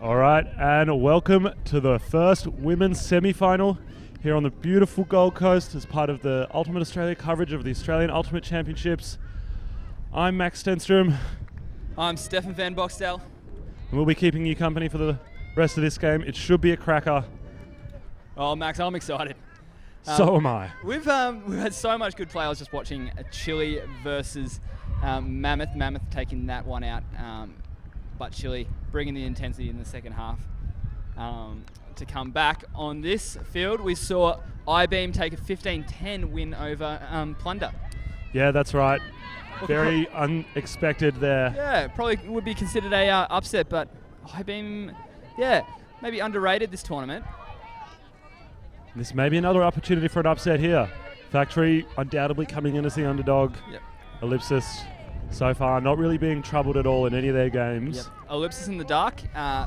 All right, and welcome to the first women's semi-final here on the beautiful Gold Coast as part of the Ultimate Australia coverage of the Australian Ultimate Championships. I'm Max Stenstrom. I'm Stefan van Boxtel. And we'll be keeping you company for the rest of this game. It should be a cracker. Oh, Max, I'm excited. So am I. We've had so much good play. I was just watching Chile versus Mammoth. Mammoth taking that one out, but Chile bringing the intensity in the second half to come back. On this field, we saw I-Beam take a 15-10 win over Plunder. Yeah, that's right. Very unexpected there. Yeah, probably would be considered a upset, but I-Beam, yeah, maybe underrated this tournament. This may be another opportunity for an upset here. Factory undoubtedly coming in as the underdog. Yep. Ellipsis so far not really being troubled at all in any of their games. Yep. Ellipsis in the dark,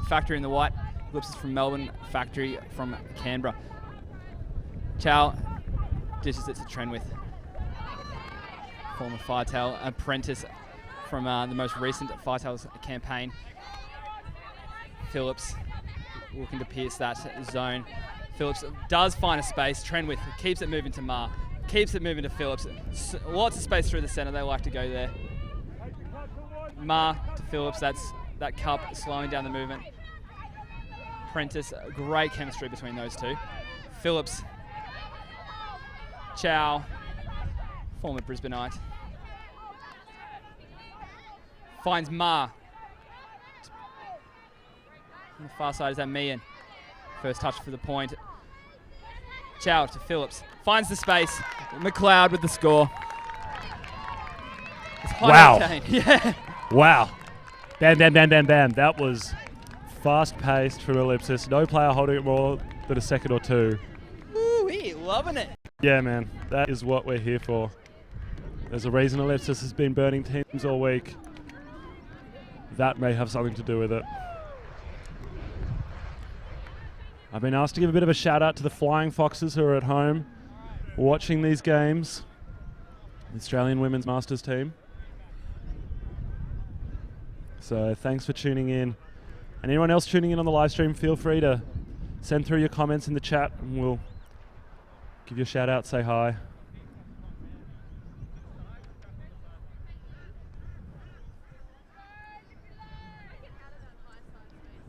Factory in the white. Ellipsis from Melbourne, Factory from Canberra. Chow dishes it to Trenwith. Former Firetail apprentice from the most recent Firetail's campaign. Phillips looking to pierce that zone. Phillips does find a space. Trenwith keeps it moving to Ma. Keeps it moving to Phillips. Lots of space through the centre. They like to go there. Ma to Phillips. That's that cup slowing down the movement. Prentice, great chemistry between those two. Phillips. Chow. Former Brisbaneite. Finds Ma. On the far side is that Meehan. First touch for the point. Chow to Phillips. Finds the space. McLeod with the score. Wow. Yeah. Wow. Bam, bam, bam, bam, bam. That was fast-paced from Ellipsis. No player holding it more than a second or two. Woo-wee, loving it. Yeah, man. That is what we're here for. There's a reason Ellipsis has been burning teams all week. That may have something to do with it. I've been asked to give a bit of a shout out to the Flying Foxes who are at home watching these games. The Australian Women's Masters team. So thanks for tuning in. And anyone else tuning in on the live stream, feel free to send through your comments in the chat and we'll give you a shout out, say hi.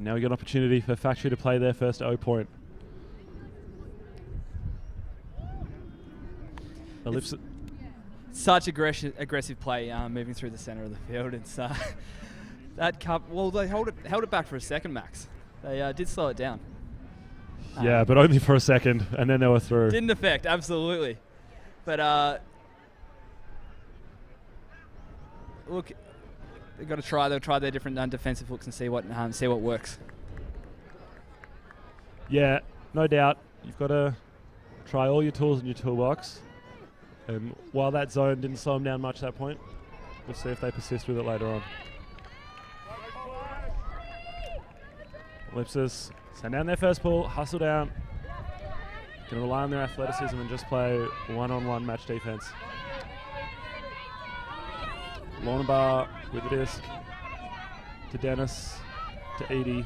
Now we got an opportunity for Factory to play their first O point. Ellipsis. Such aggressive play moving through the centre of the field. It's that cup. Well, they held it back for a second, Max. They did slow it down. Yeah, but only for a second, and then they were through. Didn't affect, absolutely. But look. They've got to try. They'll try their different defensive looks and see what works. Yeah, no doubt. You've got to try all your tools in your toolbox. And while that zone didn't slow them down much at that point, we'll see if they persist with it later on. Ellipsis send down their first ball, hustle down. Going to rely on their athleticism and just play one-on-one match defense. Lornabar with the disc to Dennis, to Edie.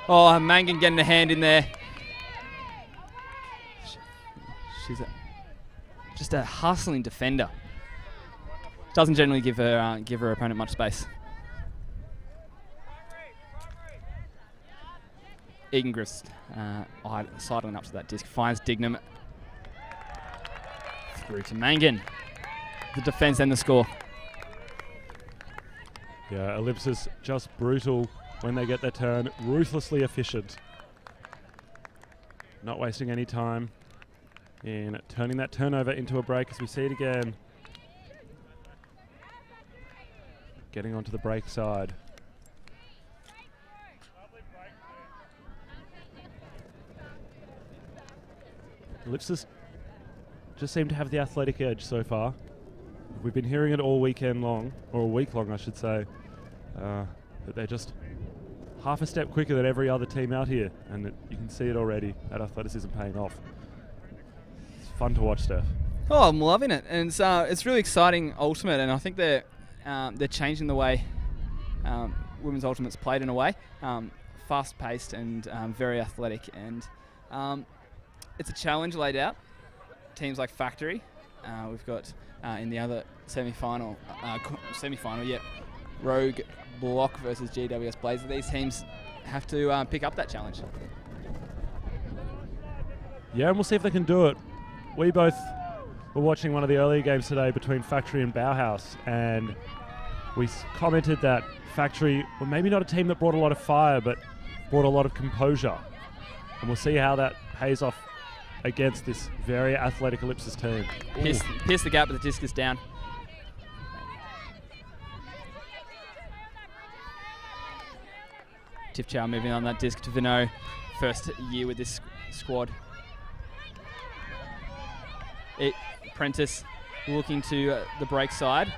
Oh, Mangan getting a hand in there. She's just a hustling defender. Doesn't generally give her opponent much space. Egan Griffiths sidling up to that disc, finds Dignam. Through to Mangan. The defense and the score. Yeah, Ellipsis just brutal when they get their turn. Ruthlessly efficient. Not wasting any time in turning that turnover into a break as we see it again. Getting onto the break side. Ellipsis just seem to have the athletic edge so far. We've been hearing it all weekend long, or a week long I should say, that they're just half a step quicker than every other team out here, and you can see it already, that athleticism paying off. It's fun to watch, Steph. Oh, I'm loving it, and it's really exciting ultimate, and I think they're changing the way women's ultimate's played in a way, fast-paced and very athletic, and it's a challenge laid out. Teams like Factory, we've got in the other semi-final, Rogue Block versus GWS Blazer. These teams have to pick up that challenge. Yeah, and we'll see if they can do it. We both were watching one of the earlier games today between Factory and Bauhaus, and we commented that Factory were maybe not a team that brought a lot of fire, but brought a lot of composure. And we'll see how that pays off against this very athletic Ellipsis team. Pierce the gap, but the disc is down. Tiff Chow moving on that disc to Vino. First year with this squad. Prentice looking to the break side.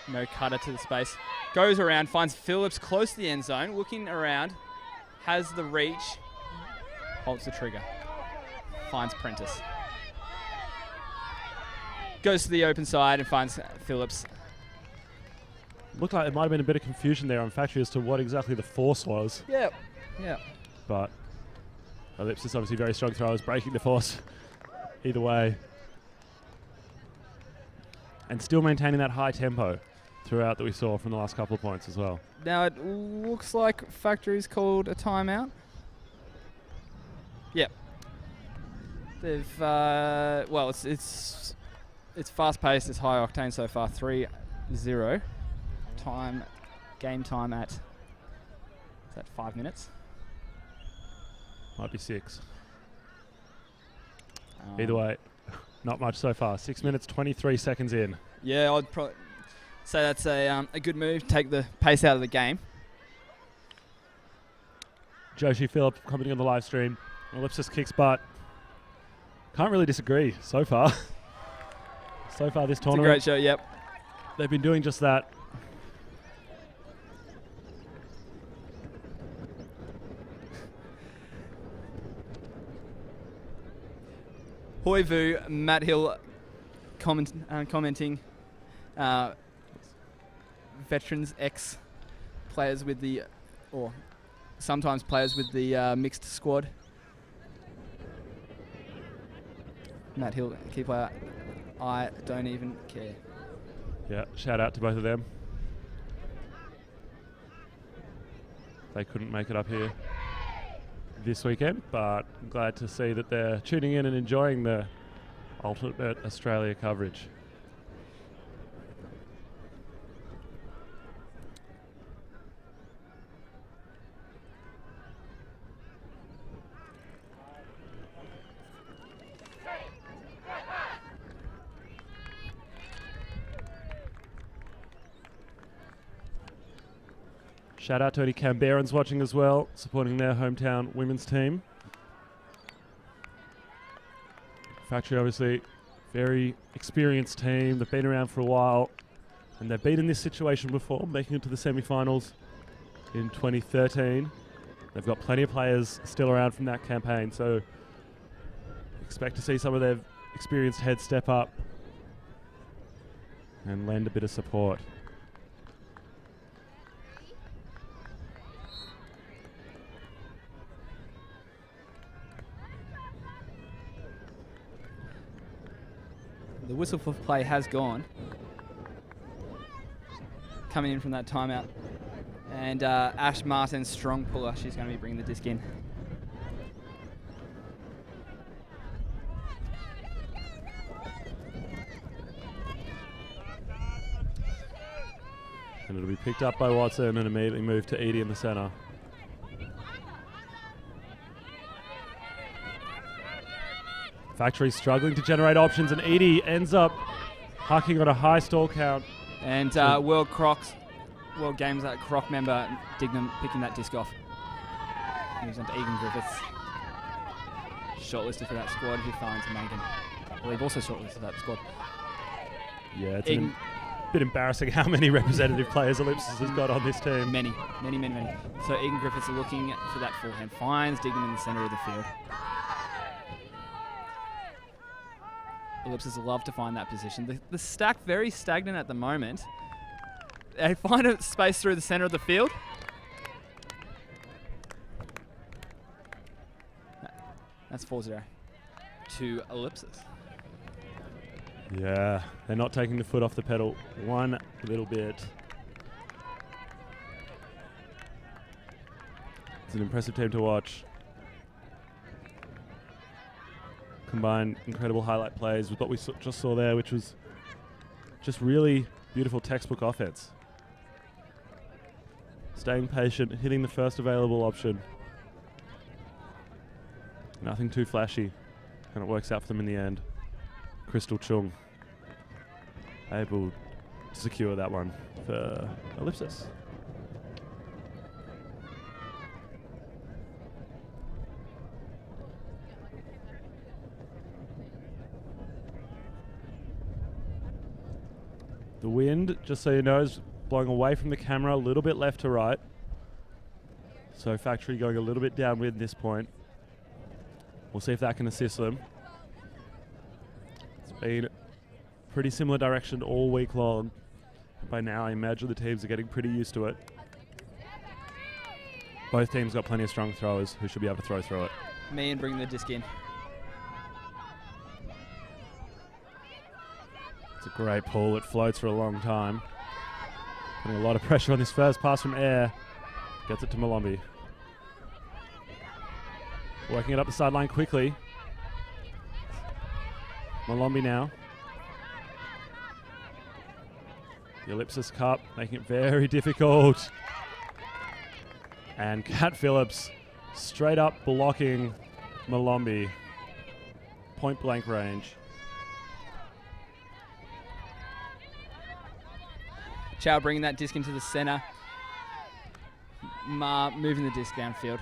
No cutter to the space. Goes around, finds Phillips close to the end zone. Looking around, has the reach, holds the trigger. Finds Prentice. Goes to the open side and finds Phillips. Looked like there might have been a bit of confusion there on Factory as to what exactly the force was. Yeah. But Ellipsis obviously very strong throwers, breaking the force either way. And still maintaining that high tempo throughout that we saw from the last couple of points as well. Now it looks like Factory's called a timeout. Yep. They've it's fast paced, it's high octane so far. 3-0. Game time at, is that 5 minutes? Might be 6. Either way, not much so far. 6 minutes, 23 seconds in. Yeah, I'd probably say that's a good move. Take the pace out of the game. Joshi Phillip commenting on the live stream. Ellipsis kicks butt. Can't really disagree so far. So far this tournament. It's a great show, yep. They've been doing just that. Hoi Vu, Matt Hill commenting. Veterans, ex-players with the, or sometimes players with the mixed squad. Matt Hill, key player, I don't even care. Yeah, shout out to both of them. They couldn't make it up here this weekend, but I'm glad to see that they're tuning in and enjoying the Ultimate Australia coverage. Shout out to any Canberrans watching as well, supporting their hometown women's team. Factory obviously very experienced team. They've been around for a while and they've been in this situation before, making it to the semi-finals in 2013. They've got plenty of players still around from that campaign, so expect to see some of their experienced heads step up and lend a bit of support. The whistle for play has gone. Coming in from that timeout. And Ash Martin, strong puller. She's going to be bringing the disc in. And it'll be picked up by Watson and immediately moved to Edie in the centre. Factory struggling to generate options, and Edie ends up hucking on a high stall count. And World Games Croc member Dignam picking that disc off. Moves on to Egan Griffiths. Shortlisted for that squad, who finds Megan. Well, they've also shortlisted for that squad. Yeah, it's a bit embarrassing how many representative players Ellipsis has got on this team. Many. So Egan Griffiths looking for that forehand. Finds Dignam in the centre of the field. Ellipsis love to find that position. The stack very stagnant at the moment. They find a space through the center of the field. That's 4-0 to Ellipsis. Yeah, they're not taking the foot off the pedal one little bit. It's an impressive team to watch. Combine incredible highlight plays with what we just saw there, which was just really beautiful textbook offense. Staying patient, hitting the first available option. Nothing too flashy, and it works out for them in the end. Crystal Chung able to secure that one for Ellipsis. The wind, just so you know, is blowing away from the camera a little bit left to right. So Factory going a little bit downwind at this point. We'll see if that can assist them. It's been pretty similar direction all week long. By now, I imagine the teams are getting pretty used to it. Both teams got plenty of strong throwers who should be able to throw through it. Me and bring the disc in. It's a great pull. It floats for a long time. Putting a lot of pressure on this first pass from air. Gets it to Malombi. Working it up the sideline quickly. Malombi now. The Ellipsis Cup making it very difficult. And Cat Phillips straight up blocking Malombi. Point blank range. Chow bringing that disc into the center. Ma moving the disc downfield.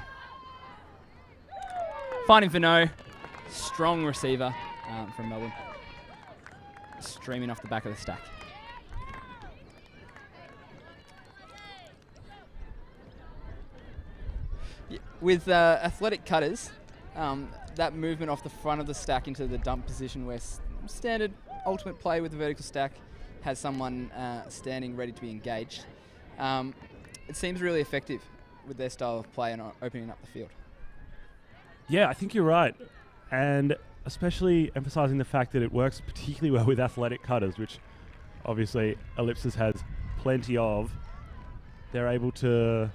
Finding Vino. Strong receiver from Melbourne. Streaming off the back of the stack. With athletic cutters, that movement off the front of the stack into the dump position where standard ultimate play with the vertical stack has someone standing ready to be engaged. It seems really effective with their style of play and opening up the field. Yeah, I think you're right. And especially emphasizing the fact that it works particularly well with athletic cutters, which obviously Ellipsis has plenty of. They're able to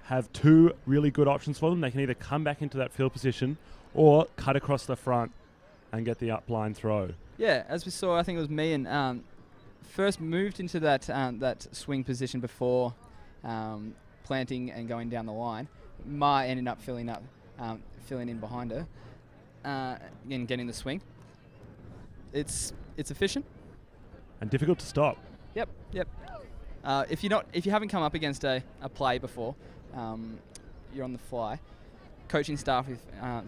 have two really good options for them. They can either come back into that field position or cut across the front and get the upline throw. Yeah, as we saw, I think it was me and first moved into that swing position before planting and going down the line. Ma ended up filling in behind her and getting the swing. It's efficient and difficult to stop. Yep. If you haven't come up against a play before, you're on the fly. Coaching staff with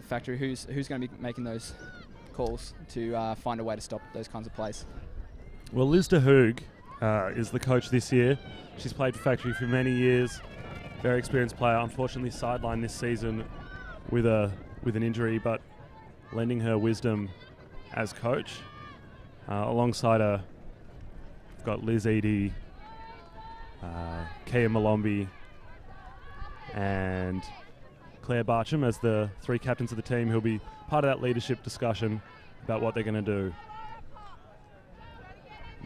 Factory, who's going to be making those calls to find a way to stop those kinds of plays. Well, Liz de Hoog is the coach this year. She's played for Factory for many years. Very experienced player. Unfortunately, sidelined this season with an injury, but lending her wisdom as coach. Alongside her, we've got Liz Eadie, Kia Malombi, and Claire Barcham as the three captains of the team who'll be part of that leadership discussion about what they're going to do.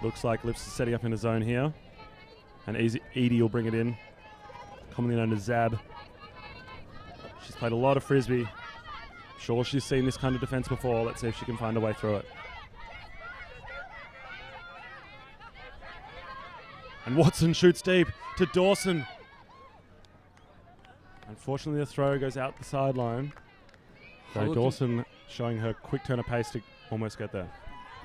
Looks like Lips is setting up in a zone here. And Edie will bring it in, commonly known as Zab. She's played a lot of Frisbee. Sure, she's seen this kind of defense before. Let's see if she can find a way through it. And Watson shoots deep to Dawson. Unfortunately, the throw goes out the sideline. So Dawson showing her quick turn of pace to almost get there.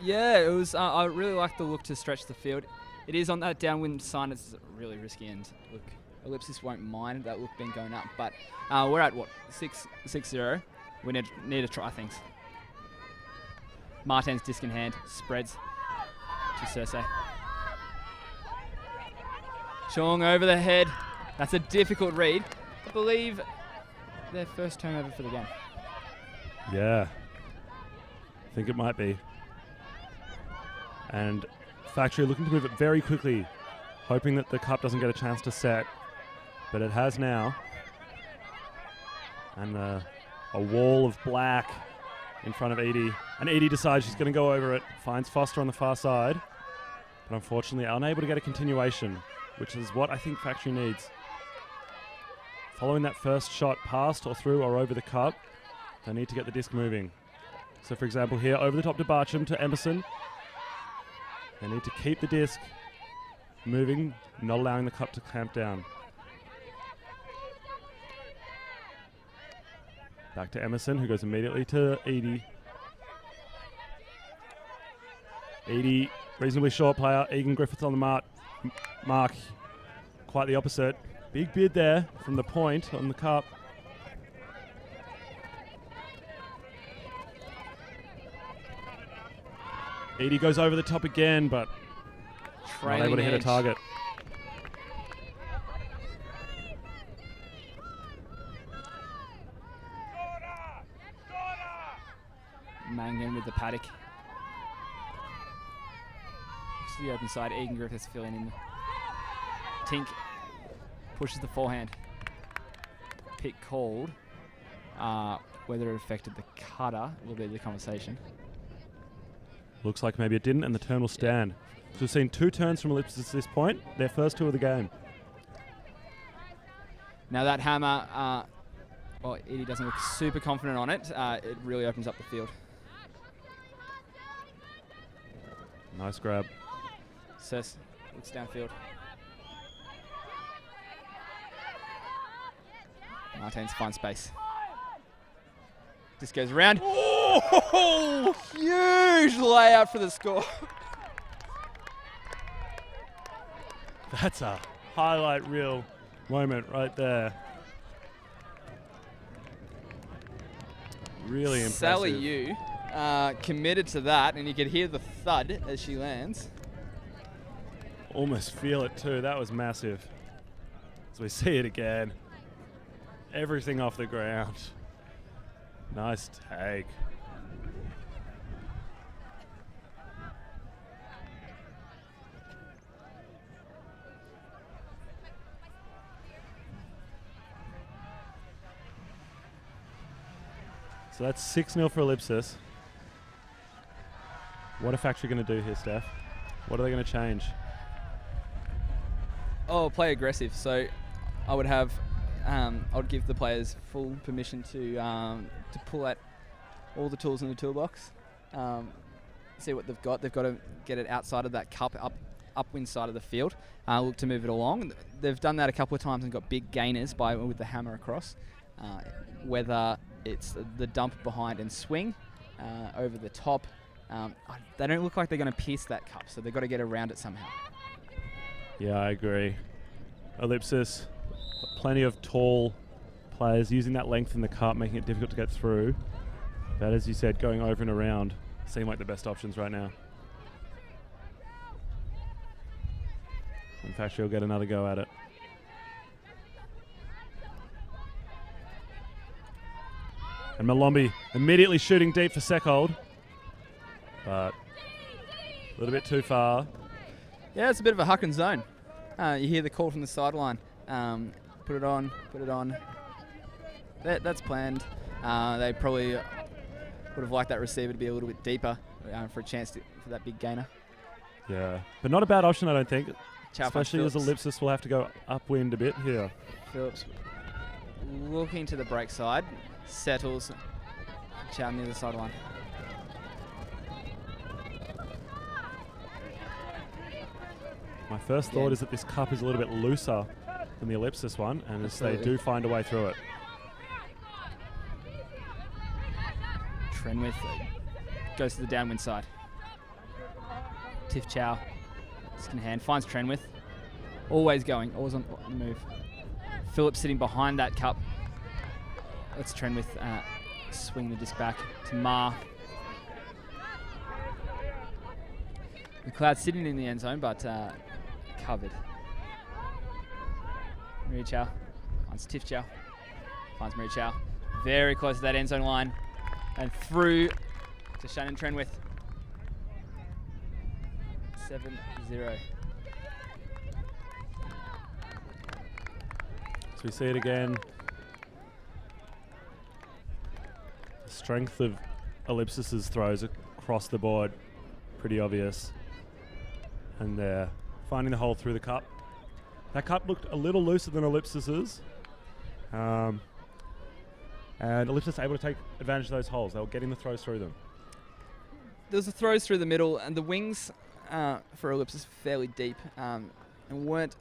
Yeah, it was. I really like the look to stretch the field. It is on that downwind sign. It's really risky, and look, Ellipsis won't mind that look being going up. But we're at what 6-0. We need to try things. Martin's disc in hand, spreads to Cersei. Chong over the head. That's a difficult read. I believe their first turnover for the game. Yeah, I think it might be. And Factory looking to move it very quickly, hoping that the cup doesn't get a chance to set, but it has now. And a wall of black in front of Edie. And Edie decides she's going to go over it, finds Foster on the far side, but unfortunately unable to get a continuation, which is what I think Factory needs. Following that first shot past or through or over the cup, they need to get the disc moving. So for example here, over the top to Barcham, to Emerson. They need to keep the disc moving, not allowing the cup to clamp down. Back to Emerson, who goes immediately to Edie. Edie, reasonably short player. Egan Griffiths on the mark. Quite the opposite. Big bid there from the point on the cup. Edie goes over the top again, but not able to hit a target. Mangan with the paddock. To the open side, Egan Griffiths filling in. Tink pushes the forehand. Pick called. Whether it affected the cutter will be the conversation. Looks like maybe it didn't, and the turn will stand. So we've seen 2 turns from Ellipsis at this point, their first 2 of the game. Now that hammer, well, Edie doesn't look super confident on it. It really opens up the field. Nice grab. Sess looks downfield. Martins finds space. This goes around. Oh, huge layout for the score. That's a highlight reel moment right there. Really impressive. Sally Yu committed to that, and you could hear the thud as she lands. Almost feel it too. That was massive. As we see it again. Everything off the ground. Nice tag. So that's 6-0 for Ellipsis. What are Factory going to do here, Steph? What are they going to change? Oh, play aggressive. So I would have, I would give the players full permission to pull out all the tools in the toolbox. See what they've got. They've got to get it outside of that cup, upwind side of the field. Look to move it along. They've done that a couple of times and got big gainers with the hammer across. Whether it's the dump behind and swing over the top. They don't look like they're going to pierce that cup, so they've got to get around it somehow. Yeah, I agree. Ellipsis, plenty of tall players using that length in the cup, making it difficult to get through. But as you said, going over and around seem like the best options right now. In fact, she'll get another go at it. And Malombi immediately shooting deep for Seckhold. But a little bit too far. Yeah, it's a bit of a huck and zone. You hear the call from the sideline. Put it on, put it on. That's planned. They probably would have liked that receiver to be a little bit deeper for a chance for that big gainer. Yeah, but not a bad option, I don't think. Chow Especially as Ellipsis will have to go upwind a bit here. Phillips looking to the break side, settles. Chow near the sideline. My first thought is that this cup is a little bit looser than the Ellipsis one, and as they do find a way through it. Trenwith goes to the downwind side. Tiff Chow, second hand, finds Trenwith. Always going, always on the move. Phillips sitting behind that cup. Let's Trenwith swing the disc back to Ma. McLeod sitting in the end zone, but covered. Maria Chow finds Tiff Chow. Finds Maria Chow. Very close to that end zone line. And through to Shannon Trenwith. 7-0. So we see it again. The strength of Ellipsis's throws across the board, pretty obvious. And they're finding the hole through the cup. That cup looked a little looser than Ellipsis's. And Ellipsis able to take advantage of those holes. They were getting the throws through them. There was the throws through the middle, and the wings for Ellipsis fairly deep and weren't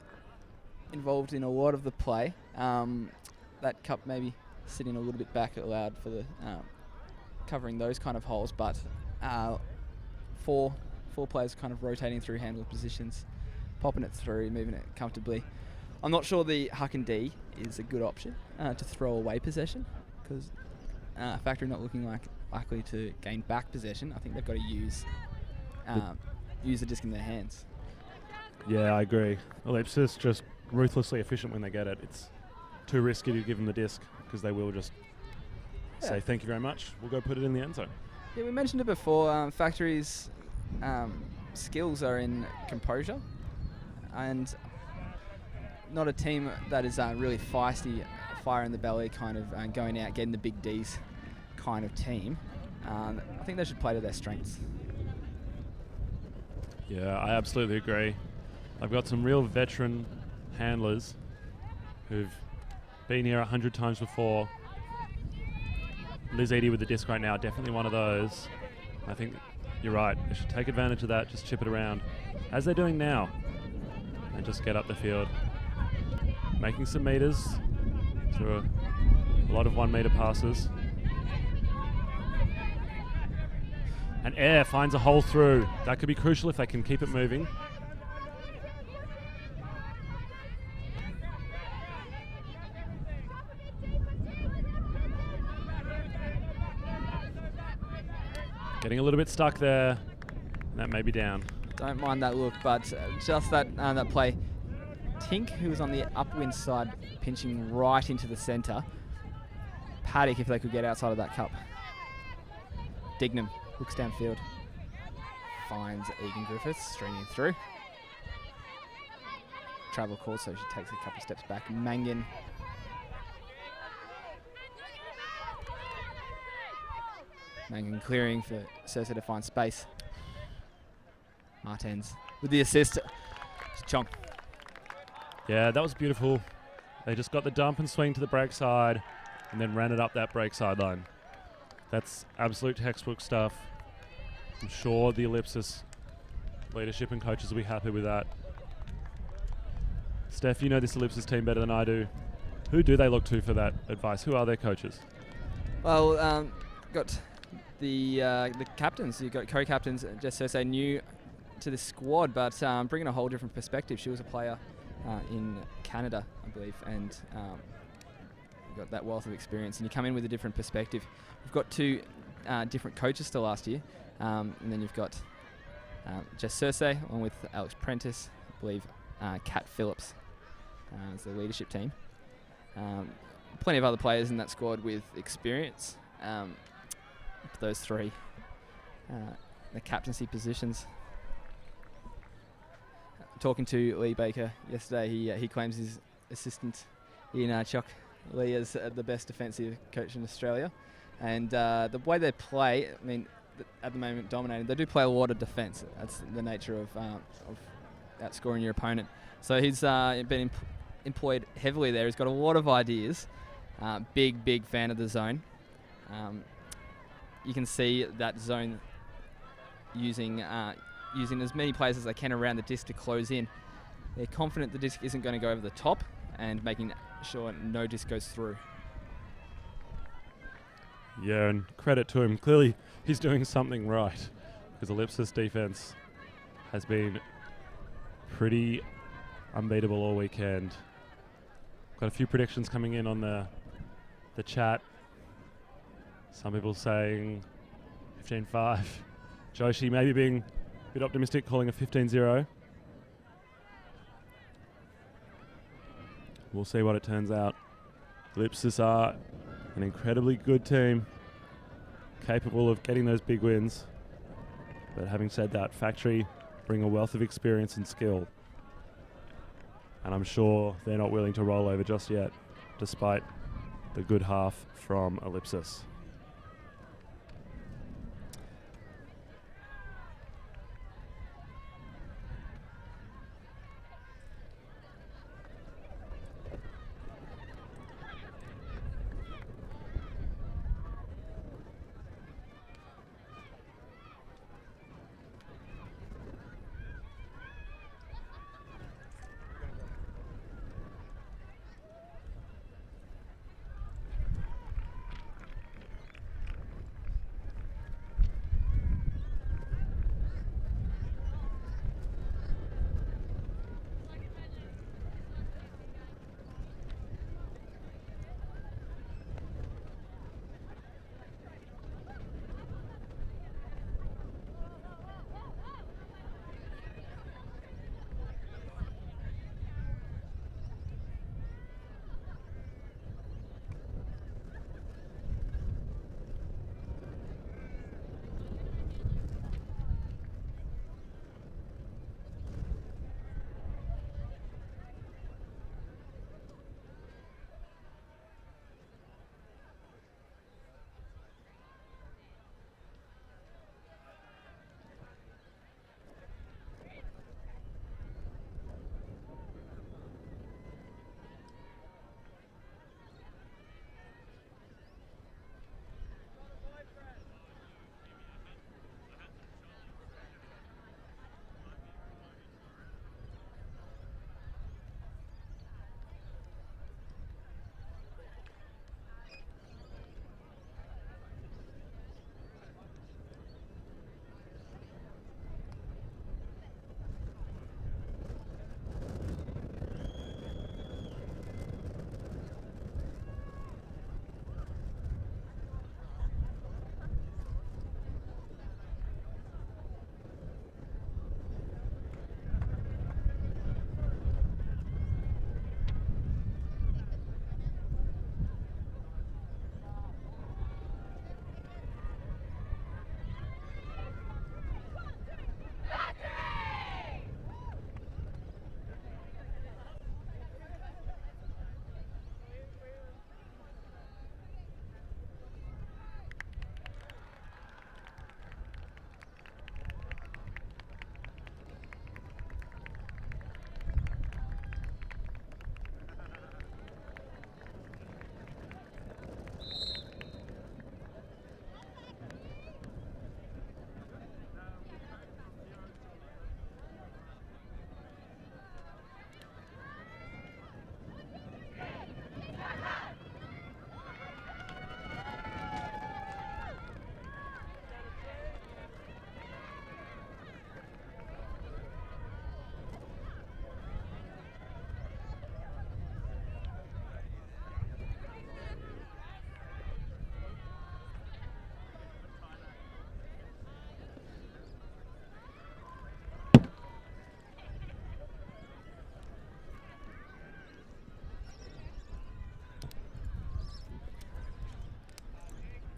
involved in a lot of the play. That cup maybe sitting a little bit back allowed for the covering those kind of holes, but four players kind of rotating through handle positions, popping it through, moving it comfortably. I'm not sure the huck and D is a good option to throw away possession, because Factory not looking likely to gain back possession. I think they've got to use the disc in their hands. Yeah, I agree. Ellipsis just ruthlessly efficient when they get it. It's too risky to give them the disc, because they will just say thank you very much. We'll go put it in the end zone. Yeah, we mentioned it before. Factory's skills are in composure, and not a team that is really feisty, fire in the belly, kind of going out, getting the big Ds kind of team. I think they should play to their strengths. Yeah, I absolutely agree. I've got some real veteran handlers who've been here 100 times before. Liz Eady with the disc right now, definitely one of those. I think you're right. They should take advantage of that, just chip it around, as they're doing now, and just get up the field. Making some meters through a lot of 1 meter passes. And Air finds a hole through. That could be crucial if they can keep it moving. Getting a little bit stuck there. That may be down. Don't mind that look, but just that play. Tink, who was on the upwind side, pinching right into the centre. Paddock, if they could get outside of that cup. Dignam hooks downfield. Finds Egan Griffiths, streaming through. Travel call, so she takes a couple steps back. Mangan. Mangan clearing for Cersei to find space. Martens with the assist. Chong. Yeah, that was beautiful. They just got the dump and swing to the break side and then ran it up that break sideline. That's absolute textbook stuff. I'm sure the Ellipsis leadership and coaches will be happy with that. Steph, you know this Ellipsis team better than I do. Who do they look to for that advice? Who are their coaches? Well, got the captains. You've got co-captains. Jess Cersei new to the squad, but bringing a whole different perspective. She was a player in Canada, I believe, and got that wealth of experience. And you come in with a different perspective. We've got 2 different coaches still last year, and then you've got Jess Cersei along with Alex Prentice, I believe, Kat Phillips as the leadership team. Plenty of other players in that squad with experience. Those 3, the captaincy positions. Talking to Lee Baker yesterday, he claims his assistant in Chuck Lee is the best defensive coach in Australia, and the way they play, I mean, at the moment dominating. They do play a lot of defence. That's the nature of outscoring your opponent. So he's been employed heavily there. He's got a lot of ideas. Big fan of the zone. You can see that zone using as many players as they can around the disc to close in. They're confident the disc isn't going to go over the top and making sure no disc goes through. Yeah, and credit to him. Clearly, he's doing something right, because Ellipsis defense has been pretty unbeatable all weekend. Got a few predictions coming in on the chat. Some people saying 15-5. Joshi maybe being a bit optimistic, calling a 15-0. We'll see what it turns out. Ellipsis are an incredibly good team, capable of getting those big wins. But having said that, Factory bring a wealth of experience and skill. And I'm sure they're not willing to roll over just yet, despite the good half from Ellipsis.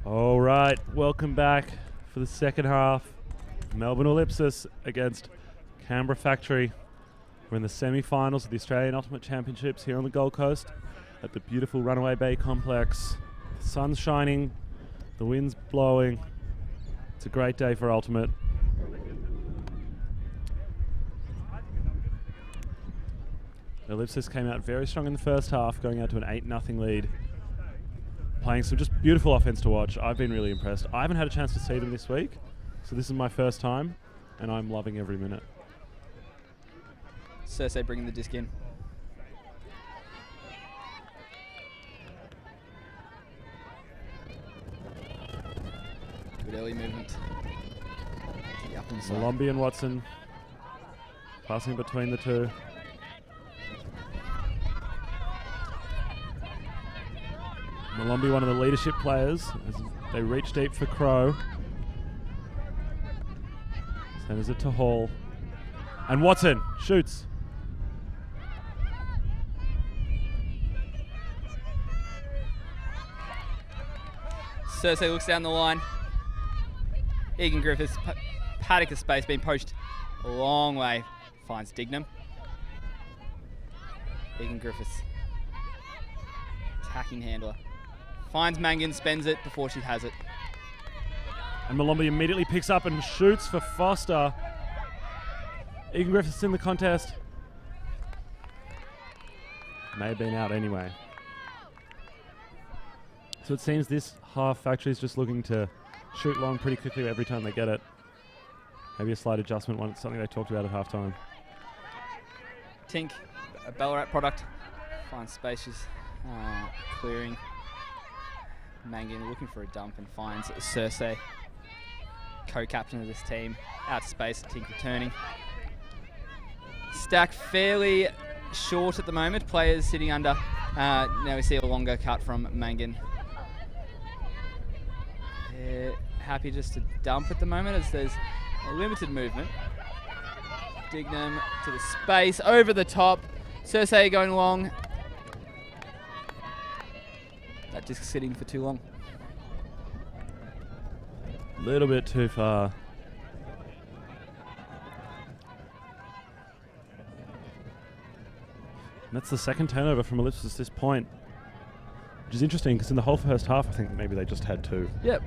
All right, welcome back for the second half. Melbourne Ellipsis against Canberra Factory. We're in the semi-finals of the Australian Ultimate Championships here on the Gold Coast at the beautiful Runaway Bay Complex. The sun's shining, the wind's blowing. It's a great day for Ultimate. Ellipsis came out very strong in the first half, going out to an 8-0 lead. Playing some just beautiful offense to watch. I've been really impressed. I haven't had a chance to see them this week, so this is my first time, and I'm loving every minute. Cersei bringing the disc in. Good early movement. To the up inside. Malombi and Watson passing between the two. Malombi, one of the leadership players, as they reach deep for Crow. Sends it to Hall. And Watson shoots. Cersei looks down the line. Egan Griffiths, paddock of space, being poached a long way. Finds Dignam. Egan Griffiths. Attacking handler. Finds Mangan, spends it before she has it. And Malombi immediately picks up and shoots for Foster. Egan Griffiths in the contest. May have been out anyway. So it seems this half Factory is just looking to shoot long pretty quickly every time they get it. Maybe a slight adjustment, something they talked about at halftime. Tink, a Ballarat product. Finds spacious, clearing. Mangan looking for a dump and finds Cersei, co-captain of this team, out to space. Tink returning. Stack fairly short at the moment. Players sitting under. Now we see a longer cut from Mangan. They're happy just to dump at the moment as there's a limited movement. Dignam to the space, over the top. Cersei going long. That disc sitting for too long. A little bit too far. And that's the second turnover from Ellipsis at this point, which is interesting because in the whole first half, I think maybe they just had two. Yep.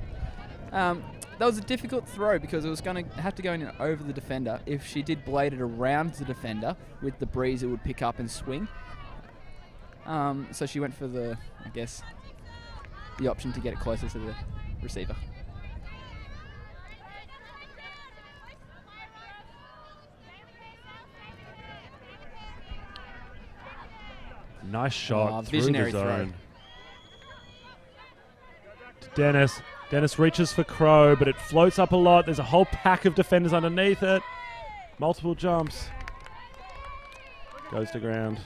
That was a difficult throw because it was going to have to go in and over the defender. If she did blade it around the defender, with the breeze it would pick up and swing. So she went for the, I guess, the option to get it closer to the receiver. Nice shot through visionary the zone. throw. To Dennis. Dennis reaches for Crow, but it floats up a lot. There's a whole pack of defenders underneath it. Multiple jumps. Goes to ground.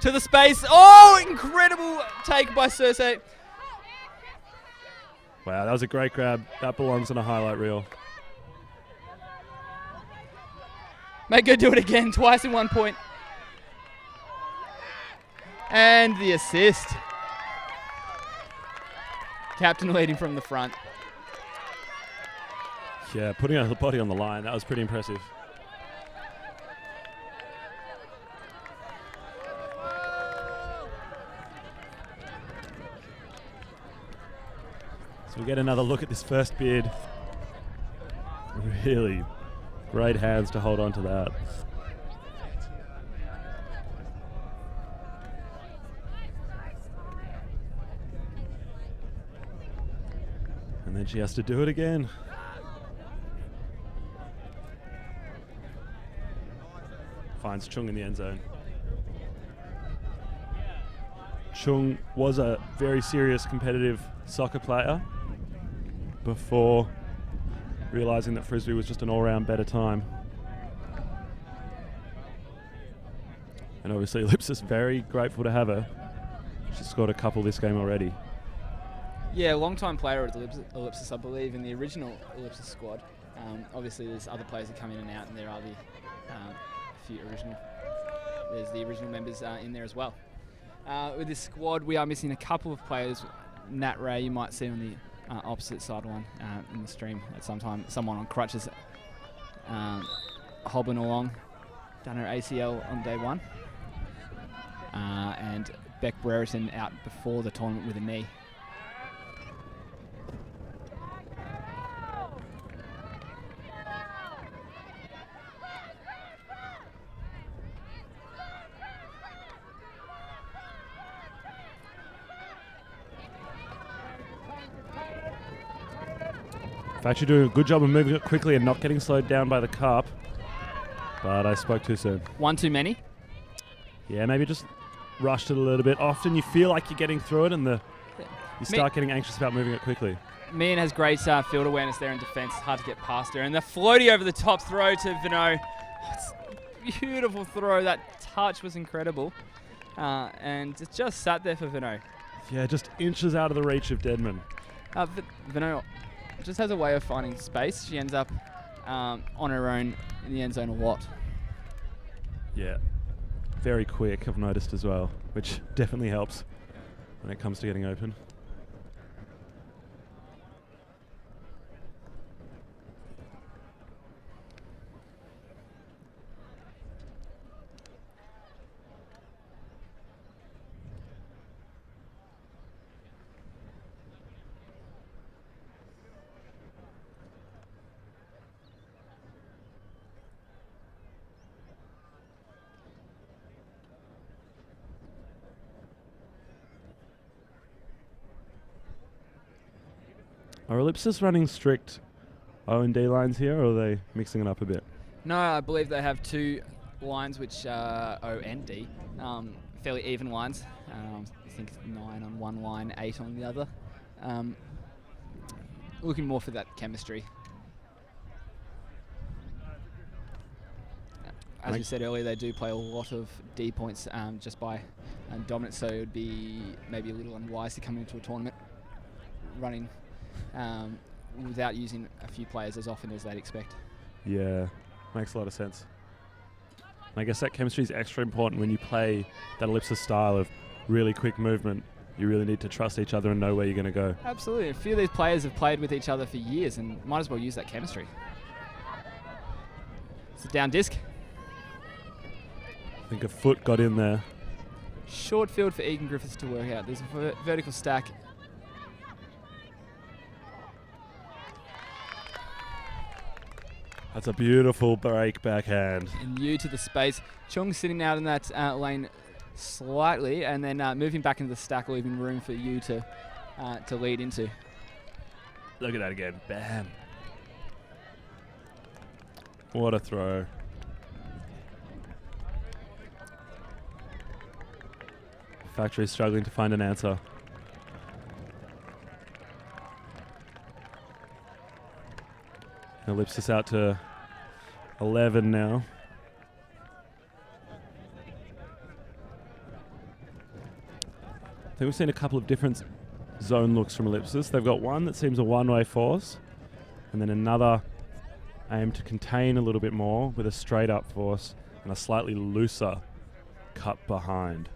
To the space. Oh, incredible take by Cersei. Wow, that was a great grab. That belongs on a highlight reel. Make her do it again, twice in 1 point. And the assist. Captain leading from the front. Yeah, putting her body on the line, that was pretty impressive. So we get another look at this first bid. Really great hands to hold on to that. And then she has to do it again. Finds Chung in the end zone. Chung was a very serious competitive soccer player before realising that Frisbee was just an all-round better time. And obviously Ellipsis very grateful to have her. She's scored a couple this game already. Yeah, long-time player at Ellipsis, I believe, in the original Ellipsis squad. Obviously there's other players that come in and out, and there are there's the original members in there as well. With this squad, we are missing a couple of players. Nat Ray, you might see on the opposite sideline in the stream at some time. Someone on crutches hobbling along, done her ACL on day one. And Beck Brereton out before the tournament with a knee. Factory doing a good job of moving it quickly and not getting slowed down by the cup. But I spoke too soon. One too many? Yeah, maybe just rushed it a little bit. Often you feel like you're getting through it and you start getting anxious about moving it quickly. Meehan has great field awareness there in defence. It's hard to get past her. And the floaty over the top throw to Vinot. It's a beautiful throw. That touch was incredible. And it just sat there for Vinot. Yeah, just inches out of the reach of Deadman. Vinot just has a way of finding space. She ends up on her own in the end zone a lot. Yeah, very quick, I've noticed as well. which definitely helps when it comes to getting open. Are Ellipsis running strict O and D lines here, or are they mixing it up a bit? No, I believe they have two lines which are O and D, fairly even lines. I think 9 on one line, 8 on the other. Looking more for that chemistry. As we said earlier, they do play a lot of D points just by dominance, so it would be maybe a little unwise to come into a tournament running without using a few players as often as they'd expect. Yeah, makes a lot of sense. And I guess that chemistry is extra important when you play that Ellipsis style of really quick movement. You really need to trust each other and know where you're going to go. Absolutely. A few of these players have played with each other for years and might as well use that chemistry. It's a down disc. I think a foot got in there. Short field for Egan Griffiths to work out. There's a vertical stack. That's a beautiful break backhand. And Yu to the space. Chung sitting out in that lane slightly, and then moving back into the stack, leaving room for Yu to lead into. Look at that again. Bam. What a throw. Factory struggling to find an answer. Ellipsis out to 11 now. I think we've seen a couple of different zone looks from Ellipsis. They've got one that seems a one-way force, and then another aimed to contain a little bit more with a straight-up force and a slightly looser cut behind.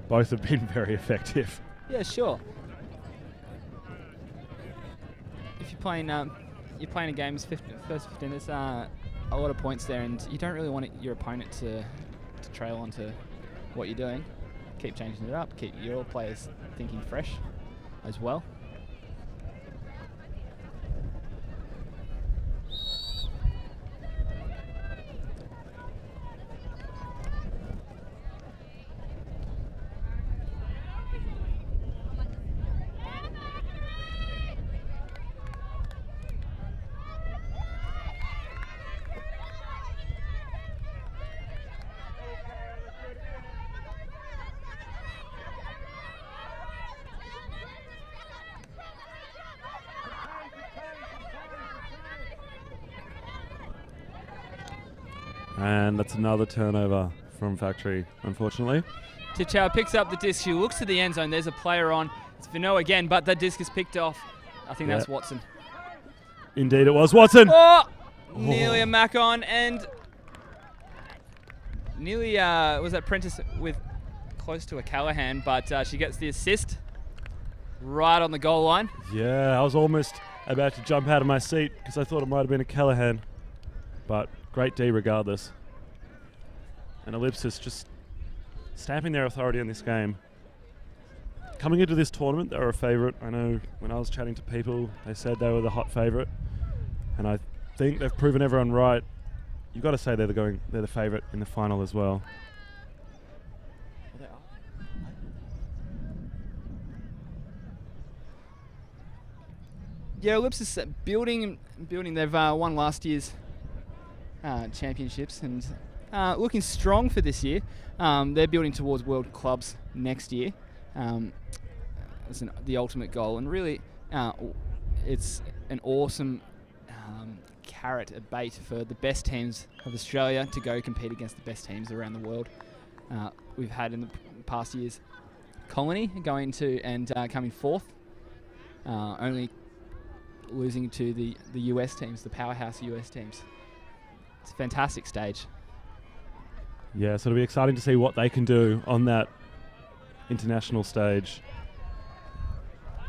Both have been very effective. Yeah, sure. If you're playing a game as first 15, there's a lot of points there, and you don't really want your opponent to trail onto what you're doing. Keep changing it up. Keep your players thinking fresh as well. And that's another turnover from Factory, unfortunately. Tichow picks up the disc. She looks to the end zone. There's a player on. It's Vino again, but the disc is picked off. I think that's Watson. Indeed it was. Watson! Oh! Nearly a Mac on, and nearly was that Prentice with close to a Callahan, but she gets the assist right on the goal line. Yeah, I was almost about to jump out of my seat because I thought it might have been a Callahan. But great D regardless. And Ellipsis just stamping their authority in this game. Coming into this tournament, they were a favourite. I know when I was chatting to people, they said they were the hot favourite. And I think they've proven everyone right. You've got to say they're the favourite in the final as well. Yeah, Ellipsis building. They've won last year's championships and looking strong for this year. They're building towards World Clubs next year. It's the ultimate goal, and really it's an awesome carrot, a bait for the best teams of Australia to go compete against the best teams around the world. We've had in the past years Colony going to and coming fourth, only losing to the US teams, the powerhouse US teams. It's a fantastic stage. Yeah, so it'll be exciting to see what they can do on that international stage.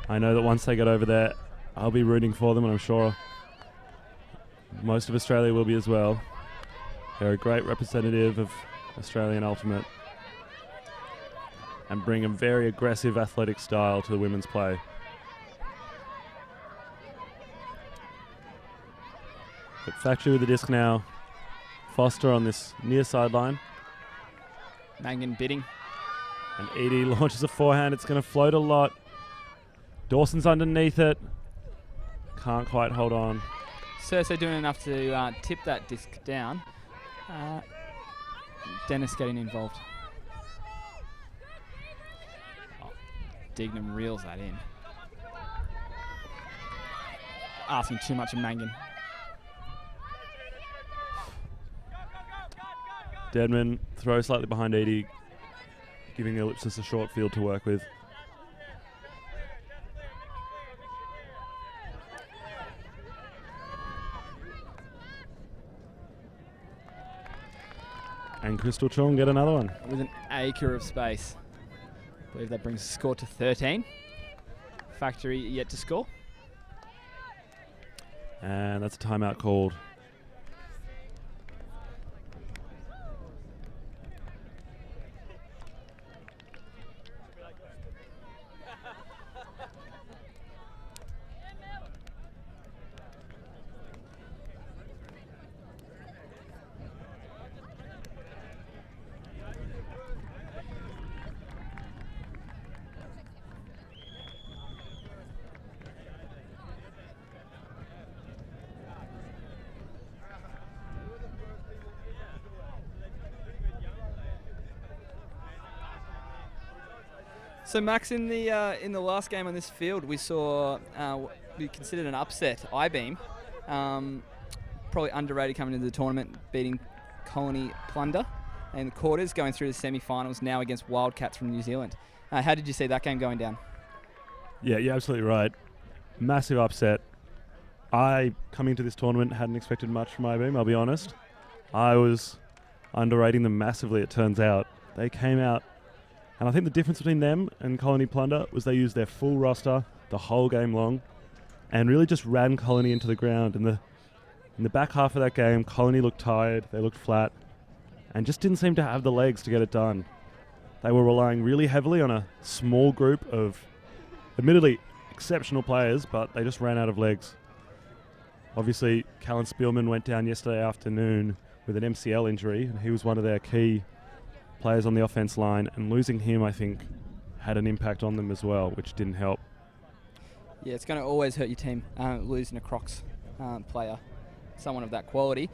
I know that once they get over there, I'll be rooting for them, and I'm sure most of Australia will be as well. They're a great representative of Australian ultimate and bring a very aggressive athletic style to the women's play. But Factory with the disc now. Foster on this near sideline. Mangan bidding. And Edie launches a forehand. It's going to float a lot. Dawson's underneath it. Can't quite hold on. Cersei doing enough to tip that disc down. Dennis getting involved. Oh, Dignam reels that in. Asking too much of Mangan. Deadman throws slightly behind Edie, giving Ellipsis a short field to work with. And Crystal Chung get another one. With an acre of space. I believe that brings the score to 13. Factory yet to score. And that's a timeout called. So Max, in the last game on this field, we saw we considered an upset. I-Beam, probably underrated coming into the tournament, beating Colony Plunder in the quarters, going through the semi-finals now against Wildcats from New Zealand. How did you see that game going down? Yeah, you're absolutely right. Massive upset. I, coming to this tournament, hadn't expected much from I-Beam, I'll be honest. I was underrating them massively, it turns out. They came out. And I think the difference between them and Colony Plunder was they used their full roster the whole game long and really just ran Colony into the ground. In the back half of that game, Colony looked tired, they looked flat, and just didn't seem to have the legs to get it done. They were relying really heavily on a small group of, admittedly, exceptional players, but they just ran out of legs. Obviously, Callan Spielman went down yesterday afternoon with an MCL injury, and he was one of their key players on the offense line, and losing him, I think, had an impact on them as well, which didn't help. Yeah, it's going to always hurt your team, losing a Crocs player, someone of that quality.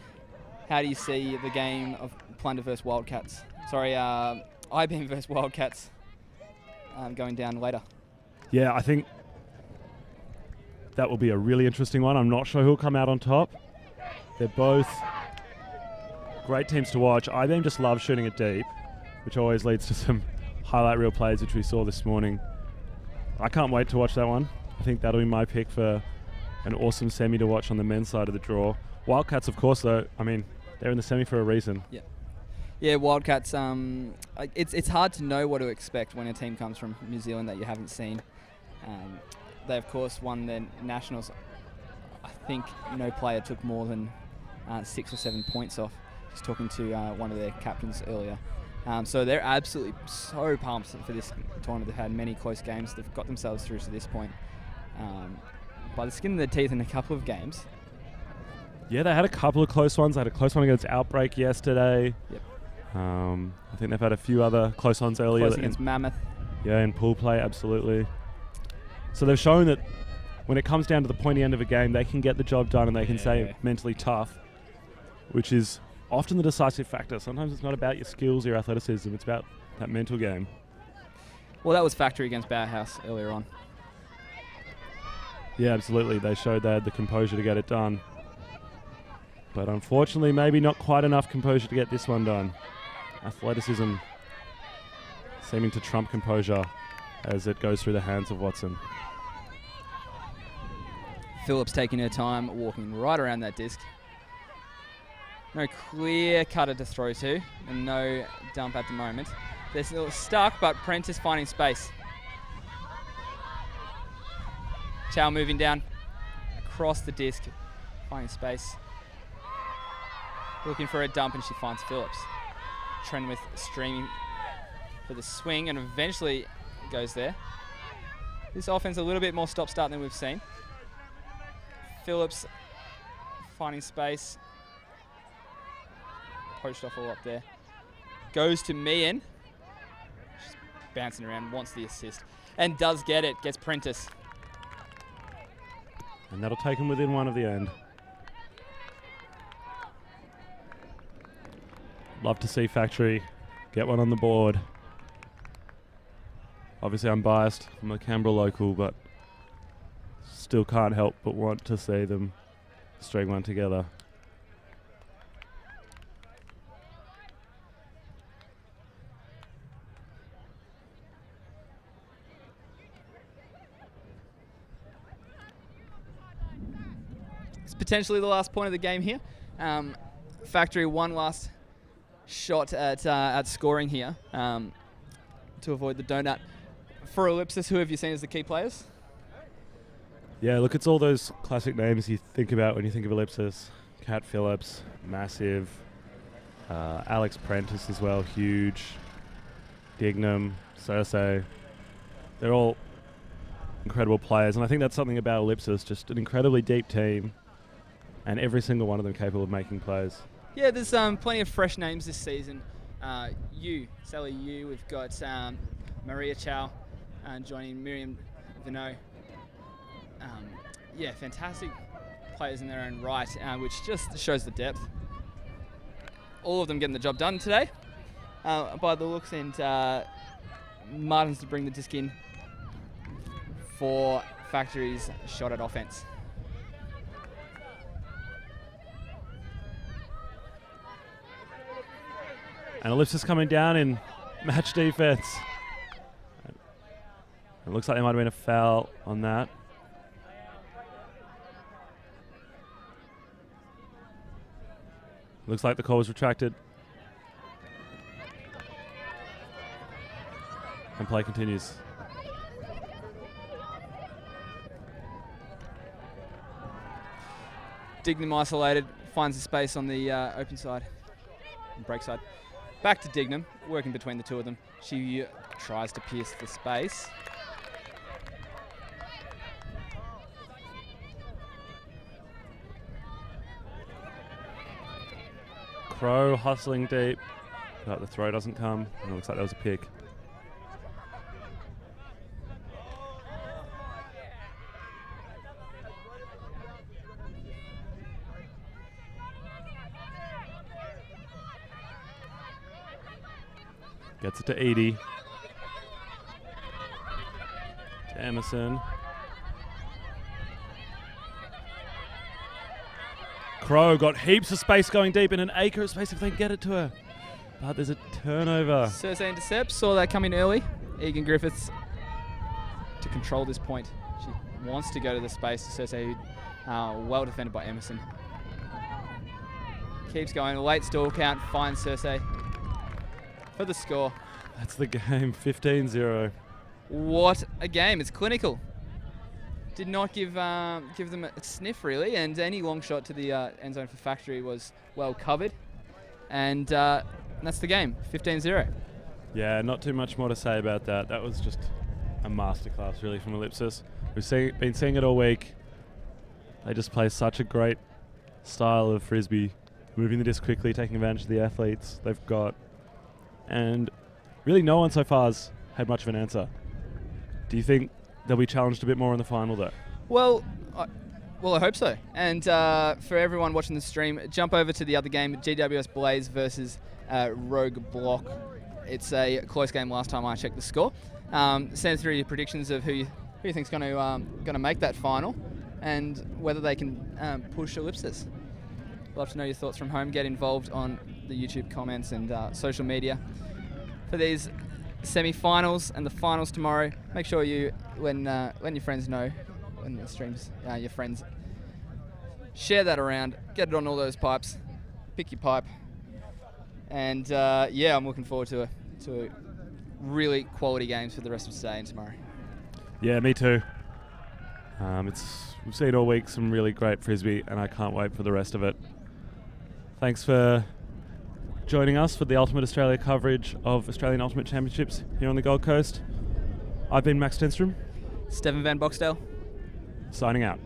How do you see the game of Plunder versus Wildcats? Sorry, I-Beam versus Wildcats going down later? Yeah, I think that will be a really interesting one. I'm not sure who'll come out on top. They're both great teams to watch. I-Beam just loves shooting it deep, which always leads to some highlight reel plays, which we saw this morning. I can't wait to watch that one. I think that'll be my pick for an awesome semi to watch on the men's side of the draw. Wildcats, of course, though, I mean, they're in the semi for a reason. Yeah, Wildcats, it's hard to know what to expect when a team comes from New Zealand that you haven't seen. They, of course, won their nationals. I think no player took more than 6 or 7 points off. Just talking to one of their captains earlier. So they're absolutely so pumped for this tournament. They've had many close games. They've got themselves through to this point by the skin of their teeth in a couple of games. Yeah, they had a couple of close ones. They had a close one against Outbreak yesterday. Yep. I think they've had a few other close ones earlier. Close against Mammoth. Yeah, in pool play, absolutely. So they've shown that when it comes down to the pointy end of a game, they can get the job done and they can stay mentally tough, which is often the decisive factor. Sometimes it's not about your skills, your athleticism, it's about that mental game. Well, that was Factory against Bauhaus earlier on. Yeah, absolutely. They showed they had the composure to get it done. But unfortunately, maybe not quite enough composure to get this one done. Athleticism seeming to trump composure as it goes through the hands of Watson. Phillips taking her time, walking right around that disc. no clear cutter to throw to, and no dump at the moment. They're still stuck, but Prentice finding space. Chow moving down across the disc, finding space. Looking for a dump, and she finds Phillips. Trenwith streaming for the swing, and eventually goes there. This offense a little bit more stop-start than we've seen. Phillips finding space. Poached off all up there. Goes to Meehan. She's bouncing around, wants the assist. And does get it, gets Prentice. And that'll take him within one of the end. Love to see Factory get one on the board. Obviously I'm biased, I'm a Canberra local, but still can't help but want to see them string one together. It's potentially the last point of the game here. Factory one last shot at scoring here to avoid the donut. For Ellipsis, who have you seen as the key players? Yeah, look, it's all those classic names you think about when you think of Ellipsis. Kat Phillips, massive. Alex Prentice as well, huge. Dignam, Cersei. They're all incredible players, and I think that's something about Ellipsis, just an incredibly deep team, and every single one of them capable of making plays. Yeah, there's plenty of fresh names this season. Sally Yu, we've got Maria Chow joining Miriam Vinot. Yeah, fantastic players in their own right, which just shows the depth. All of them getting the job done today by the looks, and Martins to bring the disc in for Factory's shot at offense. And Ellipsis coming down in match defense. It looks like there might have been a foul on that. Looks like the call was retracted. And play continues. Dignam isolated, finds the space on the open side, break side. Back to Dignam, working between the two of them. She tries to pierce the space. Crow hustling deep, but the throw doesn't come, and it looks like that was a pick. Gets it to Edie. To Emerson. Crow got heaps of space going deep, and an acre of space if they can get it to her. But there's a turnover. Cersei intercepts, saw that coming early. Egan Griffiths to control this point. She wants to go to the space. Cersei, well defended by Emerson. Keeps going, late stall count, finds Cersei for the score. That's the game, 15-0. What a game, it's clinical. Did not give them a sniff really, and any long shot to the end zone for Factory was well covered. And that's the game, 15-0. Yeah, not too much more to say about that. That was just a masterclass really from Ellipsis. We've been seeing it all week. They just play such a great style of frisbee, moving the disc quickly, taking advantage of the athletes they've got. And really no one so far has had much of an answer. Do you think they'll be challenged a bit more in the final though? Well, I hope so. And for everyone watching the stream, jump over to the other game, GWS Blaze versus Rogue Block. It's a close game last time I checked the score. Send through your predictions of who you think's going to make that final, and whether they can push Ellipsis. Love to know your thoughts from home. Get involved on the YouTube comments and social media for these semi-finals and the finals tomorrow. Make sure you when your friends know, when the streams, your friends share that around, get it on all those pipes. pick your pipe. And I'm looking forward to a really quality games for the rest of today and tomorrow. Yeah, me too. We've seen all week some really great frisbee, and I can't wait for the rest of it. Thanks for joining us for the Ultimate Australia coverage of Australian Ultimate Championships here on the Gold Coast. I've been Max Stenstrom. Stephen Van Boxdale. Signing out.